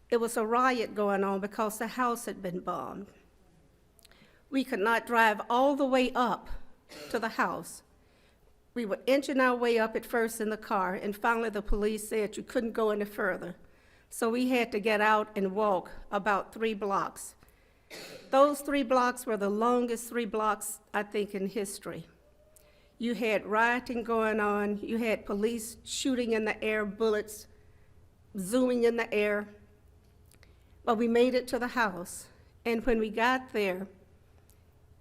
it was a riot going on because the house had been bombed. We could not drive all the way up to the house. We were inching our way up at first in the car, and finally the police said you couldn't go any further. So we had to get out and walk about 3 blocks. Those 3 blocks were the longest 3 blocks, I think, in history. You had rioting going on, you had police shooting in the air, bullets zooming in the air. But we made it to the house, and when we got there,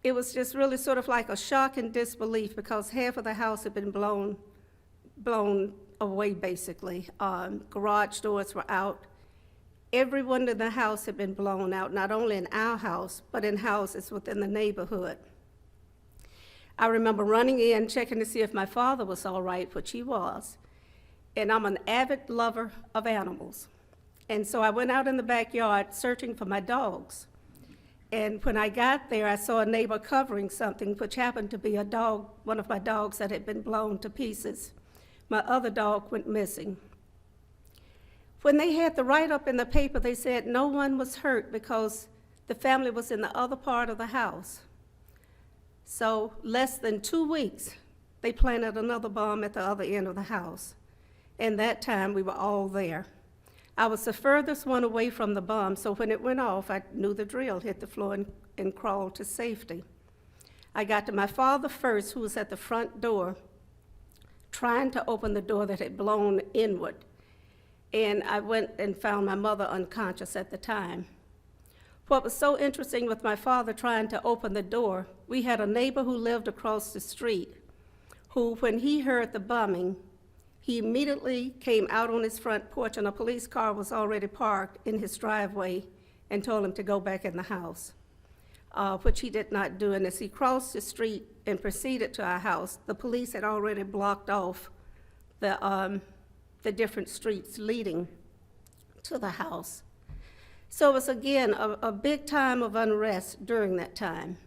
it was just really sort of like a shock and disbelief because half of the house had been blown away, basically. Garage doors were out. Everyone in the house had been blown out, not only in our house, but in houses within the neighborhood. I remember running in, checking to see if my father was all right, which he was. And I'm an avid lover of animals. And so I went out in the backyard searching for my dogs. And when I got there, I saw a neighbor covering something, which happened to be a dog, one of my dogs that had been blown to pieces. My other dog went missing. When they had the write-up in the paper, they said no one was hurt because the family was in the other part of the house. So less than 2 weeks, they planted another bomb at the other end of the house. And that time, we were all there. I was the furthest one away from the bomb, so when it went off, I knew the drill, hit the floor and crawled to safety. I got to my father first, who was at the front door, trying to open the door that had blown inward. And I went and found my mother unconscious at the time. What was so interesting with my father trying to open the door, we had a neighbor who lived across the street, who, when he heard the bombing, he immediately came out on his front porch, and a police car was already parked in his driveway, and told him to go back in the house, which he did not do. And as he crossed the street and proceeded to our house, the police had already blocked off the different streets leading to the house. So it was, again, a big time of unrest during that time.